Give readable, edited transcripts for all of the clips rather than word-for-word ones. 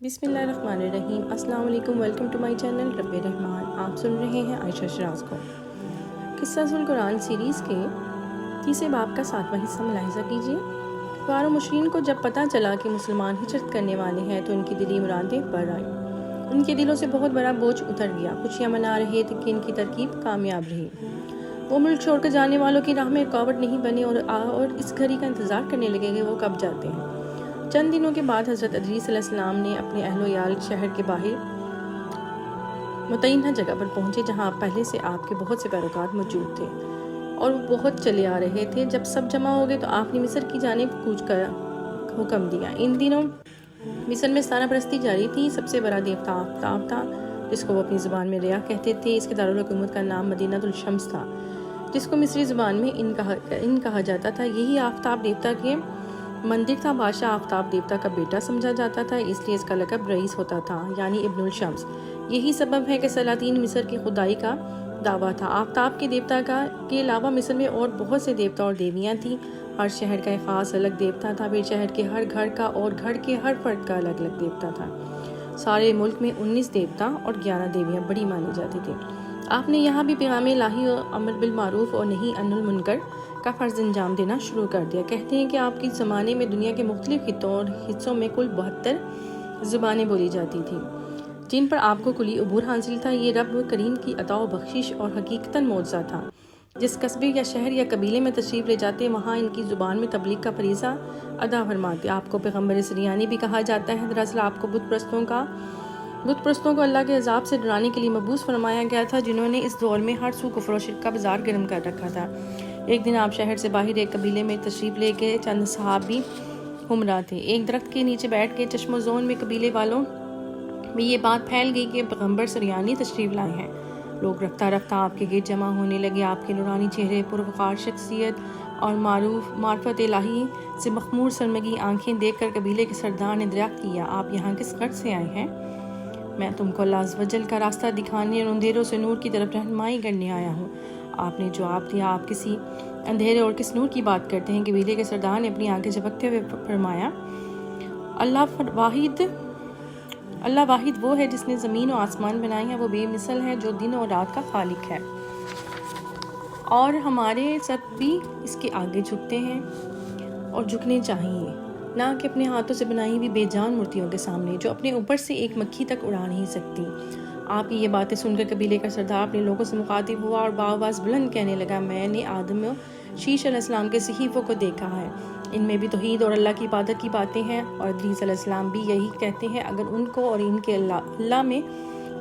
بسم اللہ الرحمن الرحیم۔ السلام علیکم، ویلکم ٹو مائی چینل رب رحمان۔ آپ سن رہے ہیں عائشہ شراز کو۔ قصہ ذوالقرآن سیریز کے تیسرے باب کا 7واں حصہ ملاحظہ کیجیے۔ کفار و مشرکین کو جب پتہ چلا کہ مسلمان ہجرت کرنے والے ہیں تو ان کی دلی مرادیں بڑھ آئیں۔ ان کے دلوں سے بہت بڑا بوجھ اتر گیا۔ خوشیاں منا رہے تھے کہ ان کی ترکیب کامیاب رہی۔ وہ ملک چھوڑ کر جانے والوں کی راہ میں رکاوٹ نہیں بنے اور اس گھڑی کا انتظار کرنے لگے کہ وہ کب جاتے ہیں۔ چند دنوں کے بعد حضرت ادریس علیہ السلام نے اپنے اہل و عیال شہر کے باہر متعینہ جگہ پر پہنچے جہاں پہلے سے آپ کے بہت سے پیروکار موجود تھے اور وہ بہت چلے آ رہے تھے۔ جب سب جمع ہو گئے تو آپ نے مصر کی جانب کوچ کا حکم دیا۔ ان دنوں مصر میں ستارہ پرستی جاری تھی۔ سب سے بڑا دیوتا آفتاب تھا جس کو وہ اپنی زبان میں ریا کہتے تھے۔ اس کے دارالحکومت کا نام مدینہ الشمس تھا جس کو مصری زبان میں ان کہا جاتا تھا۔ یہی آفتاب دیوتا کے مندر تھا۔ بادشاہ آفتاب دیوتا کا بیٹا سمجھا جاتا تھا، اس لیے اس کا لقب رئیس ہوتا تھا، یعنی ابن الشمس۔ یہی سبب ہے کہ سلاطین مصر کی خدائی کا دعویٰ تھا۔ آفتاب کے دیوتا کے علاوہ مصر میں اور بہت سے دیوتا اور دیویاں تھیں۔ ہر شہر کا ایک خاص الگ دیوتا تھا، پھر شہر کے ہر گھر کا اور گھر کے ہر فرد کا الگ الگ دیوتا تھا۔ سارے ملک میں 19 دیوتا اور 11 دیویاں بڑی مانی جاتی تھیں۔ آپ نے یہاں بھی پیغام الہی و امر بالمعروف اور نہی عن المنکر کا فرض انجام دینا شروع کر دیا۔ کہتے ہیں کہ آپ کے زمانے میں دنیا کے مختلف خطوں اور حصوں میں کل 72 زبانیں بولی جاتی تھیں جن پر آپ کو کلی عبور حاصل تھا۔ یہ رب کریم کی عطا و بخشش اور حقیقتاً معجزہ تھا۔ جس قصبے یا شہر یا قبیلے میں تشریف لے جاتے وہاں ان کی زبان میں تبلیغ کا فریضہ ادا فرماتے۔ آپ کو پیغمبر سریانی بھی کہا جاتا ہے۔ دراصل آپ کو بت پرستوں کو اللہ کے عذاب سے ڈرانے کے لیے مبعوث فرمایا گیا تھا جنہوں نے اس دور میں ہر سو کفر و شرک کا بازار گرم کر رکھا تھا۔ ایک دن آپ شہر سے باہر ایک قبیلے میں تشریف لے کے چند صحابی ہمراہ تھے۔ ایک درخت کے نیچے بیٹھ کے چشم و زون میں قبیلے والوں میں یہ بات پھیل گئی کہ پیغمبر سریانی تشریف لائے ہیں۔ لوگ رفتہ رفتہ آپ کے گرد جمع ہونے لگے۔ آپ کے نورانی چہرے، پروقار شخصیت اور معرفت الہی سے مخمور سرمگی آنکھیں دیکھ کر قبیلے کے سردار نے دریافت کیا، آپ یہاں کس غرض سے آئے ہیں؟ میں تم کو اللہ عز و جل کا راستہ دکھانے اور اندھیروں سے نور کی طرف رہنمائی کرنے آیا ہوں۔ آپ نے جواب دیا، آپ کسی اندھیرے اور کس نور کی بات کرتے ہیں؟ قبیلے کے سردار نے اپنی آنکھیں جھپکتے ہوئے فرمایا، اللہ واحد وہ ہے جس نے زمین و آسمان بنائی ہے، وہ بے مثل ہے جو دن اور رات کا خالق ہے، اور ہمارے سر بھی اس کے آگے جھکتے ہیں اور جھکنے چاہیے، نہ کہ اپنے ہاتھوں سے بنائی ہوئی بے جان مورتیوں کے سامنے جو اپنے اوپر سے ایک مکھی تک اڑا نہیں سکتی۔ آپ کی یہ باتیں سن کر قبیلے کا سردار اپنے لوگوں سے مخاطب ہوا اور باواز بلند کہنے لگا، میں نے آدم و شیش علیہ السلام کے صحیفوں کو دیکھا ہے، ان میں بھی توحید اور اللہ کی عبادت کی باتیں ہیں، اور ادریس علیہ السلام بھی یہی کہتے ہیں۔ اگر ان کو اور ان کے اللہ میں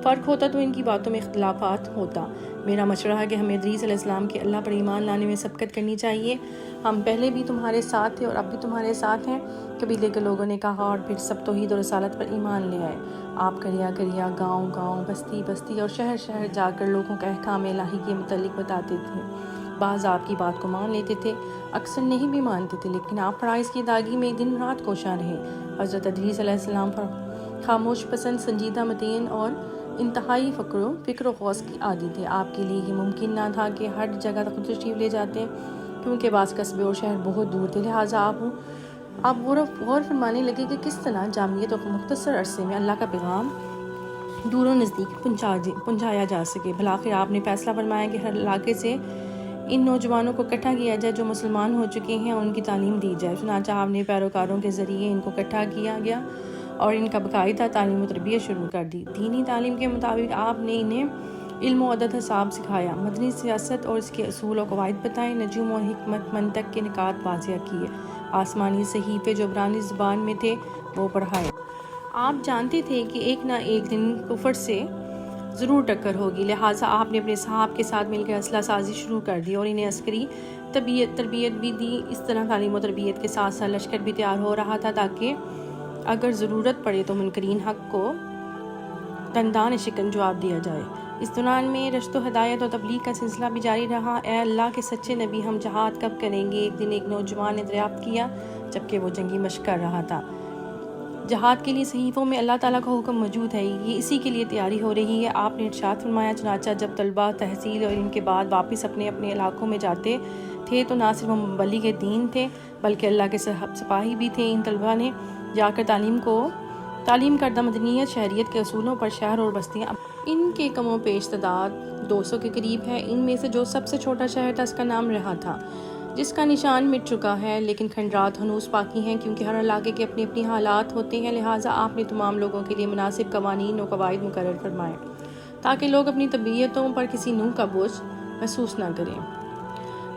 فرق ہوتا تو ان کی باتوں میں اختلافات ہوتا۔ میرا مشورہ ہے کہ ہمیں ادریس علیہ السلام کے اللہ پر ایمان لانے میں سبقت کرنی چاہیے۔ ہم پہلے بھی تمہارے ساتھ تھے اور اب بھی تمہارے ساتھ ہیں۔ قبیلے کے لوگوں نے کہا اور پھر سب توحید اور رسالت پر ایمان لے آئے۔ آپ کریا گاؤں گاؤں، بستی بستی اور شہر شہر جا کر لوگوں کا احکام الہی کے متعلق بتاتے تھے۔ بعض آپ کی بات کو مان لیتے تھے، اکثر نہیں بھی مانتے تھے، لیکن آپ فرائض کی ادائیگی میں دن رات کوشاں رہے۔ حضرت ادریس علیہ السلام خاموش پسند، سنجیدہ متین اور انتہائی فکر و غوث کی عادی تھے۔ آپ کے لیے یہ ممکن نہ تھا کہ ہر جگہ خود تشریف لے جاتے کیونکہ بعض قصبے اور شہر بہت دور تھے، لہٰذا آپ غور فرمانے لگے کہ کس طرح جامعیت اور مختصر عرصے میں اللہ کا پیغام دور و نزدیک پہنچایا جا سکے۔ بلاخر آپ نے فیصلہ فرمایا کہ ہر علاقے سے ان نوجوانوں کو اکٹھا کیا جائے جو مسلمان ہو چکے ہیں اور ان کی تعلیم دی جائے۔ چنانچہ آپ نے پیروکاروں کے ذریعے ان کو اکٹھا کیا گیا اور ان کا باقاعدہ تعلیم و تربیت شروع کر دی۔ دینی تعلیم کے مطابق آپ نے انہیں علم و عدد حساب سکھایا، مدنی سیاست اور اس کے اصول و قواعد بتائے، نجوم اور حکمت منطق کے نکات واضح کیے، آسمانی صحیفے جو عبرانی زبان میں تھے وہ پڑھائے۔ آپ جانتے تھے کہ ایک نہ ایک دن کفر سے ضرور ٹکر ہوگی، لہٰذا آپ نے اپنے صحاب کے ساتھ مل کر اسلحہ سازی شروع کر دی اور انہیں عسکری تربیت بھی دی۔ اس طرح تعلیم و تربیت کے ساتھ ساتھ لشکر بھی تیار ہو رہا تھا تاکہ اگر ضرورت پڑے تو منکرین حق کو دندان شکن جواب دیا جائے۔ اس دوران میں رشد و ہدایت اور تبلیغ کا سلسلہ بھی جاری رہا۔ اے اللہ کے سچے نبی، ہم جہاد کب کریں گے؟ ایک دن ایک نوجوان نے دریافت کیا جبکہ وہ جنگی مشق کر رہا تھا۔ جہاد کے لیے صحیفوں میں اللہ تعالیٰ کا حکم موجود ہے، یہ اسی کے لیے تیاری ہو رہی ہے۔ آپ نے ارشاد فرمایا، چنانچہ جب طلبہ تحصیل اور ان کے بعد واپس اپنے اپنے علاقوں میں جاتے تھے تو نہ صرف وہ مبلغ دین تھے بلکہ اللہ کے سپاہی بھی تھے۔ ان طلبہ نے جا کر تعلیم کو تعلیم کردہ مدنیت شہریت کے اصولوں پر شہر اور بستیاں ان کے کم و بیش تعداد 200 کے قریب ہے۔ ان میں سے جو سب سے چھوٹا شہر تھا اس کا نام رہا تھا، جس کا نشان مٹ چکا ہے، لیکن کھنڈرات ہنوز باقی ہیں، کیونکہ ہر علاقے کے اپنے اپنی حالات ہوتے ہیں۔ لہٰذا آپ نے تمام لوگوں کے لیے مناسب قوانین و قواعد مقرر فرمائے تاکہ لوگ اپنی طبیعتوں پر کسی نوع کا بوجھ محسوس نہ کریں۔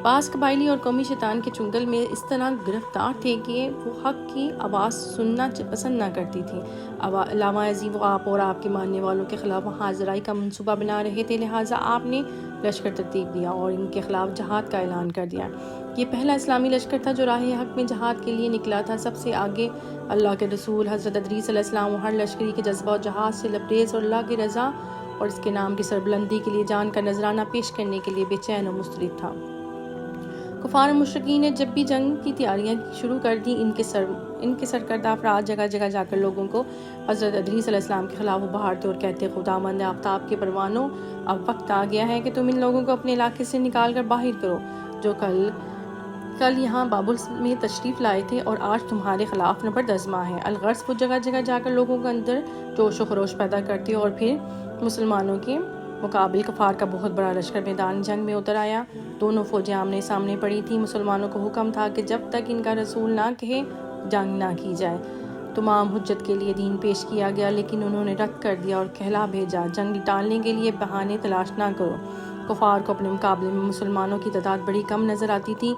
بعض قبائلی اور قومی شیطان کے چنگل میں اس طرح گرفتار تھے کہ وہ حق کی آواز سننا پسند نہ کرتی تھی۔ علاوہ ازیں وہ آپ اور آپ کے ماننے والوں کے خلاف حاضرائی کا منصوبہ بنا رہے تھے، لہٰذا آپ نے لشکر ترتیب دیا اور ان کے خلاف جہاد کا اعلان کر دیا۔ یہ پہلا اسلامی لشکر تھا جو راہ حق میں جہاد کے لیے نکلا تھا۔ سب سے آگے اللہ کے رسول حضرت ادریس علیہ السلام ہر لشکری کے جذبہ اور جہاد سے لبریز اور اللہ کی رضا اور اس کے نام کی سربلندی کے لیے جان کا نذرانہ پیش کرنے کے لیے بے چین و مضطرب تھا۔ کفار و مشرکین نے جب بھی جنگ کی تیاریاں شروع کر دیں، ان کے سرکردہ افراد جگہ جگہ جا کر لوگوں کو حضرت ادریس علیہ السلام کے خلاف ابھارتے اور کہتے، خداوند آفتاب کے پروانوں، اب وقت آ گیا ہے کہ تم ان لوگوں کو اپنے علاقے سے نکال کر باہر کرو، جو کل یہاں بابل میں تشریف لائے تھے اور آج تمہارے خلاف نبرد آزما ہے۔ الغرض وہ جگہ جگہ جا کر لوگوں کے اندر جوش و خروش پیدا کرتے اور پھر مسلمانوں کے مقابل کفار کا بہت بڑا لشکر میدان جنگ میں اتر آیا۔ دونوں فوجیں آمنے سامنے پڑی تھیں۔ مسلمانوں کو حکم تھا کہ جب تک ان کا رسول نہ کہے جنگ نہ کی جائے۔ تمام حجت کے لیے دین پیش کیا گیا، لیکن انہوں نے رد کر دیا اور کہلا بھیجا، جنگ ٹالنے کے لیے بہانے تلاش نہ کرو۔ کفار کو اپنے مقابلے میں مسلمانوں کی تعداد بڑی کم نظر آتی تھی۔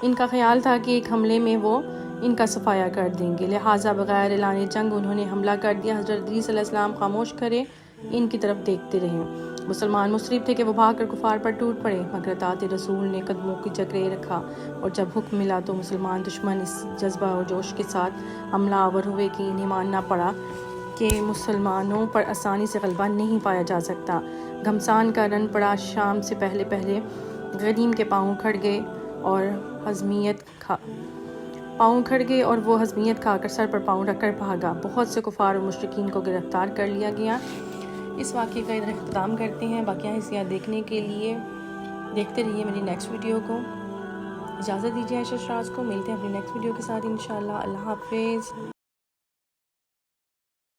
ان کا خیال تھا کہ ایک حملے میں وہ ان کا صفایا کر دیں گے، لہٰذا بغیر اعلان جنگ انہوں نے حملہ کر دیا۔ حضرت ادریس علیہ السلام خاموش کھڑے ان کی طرف دیکھتے رہے۔ مسلمان مصرف تھے کہ وہ بھاگ کر کفار پر ٹوٹ پڑے، مگر اطاعت رسول نے قدموں کی جگرے رکھا، اور جب حکم ملا تو مسلمان دشمن اس جذبہ اور جوش کے ساتھ حملہ آور ہوئے کہ انہیں ماننا پڑا کہ مسلمانوں پر آسانی سے غلبہ نہیں پایا جا سکتا۔ گھمسان کا رن پڑا، شام سے پہلے غنیم کے پاؤں کھڑ گئے اور وہ حزمیت کھا کر سر پر پاؤں رکھ کر بھاگا۔ بہت سے کفار اور مشرکین کو گرفتار کر لیا گیا۔ اس واقعے کا اختتام کرتے ہیں۔ باقی حصیات دیکھنے کے لیے دیکھتے رہیے میری نیکسٹ ویڈیو کو۔ اجازت دیجیے عائشہ شراز کو، ملتے ہیں اپنی نیکسٹ ویڈیو کے ساتھ انشاءاللہ۔ اللہ حافظ۔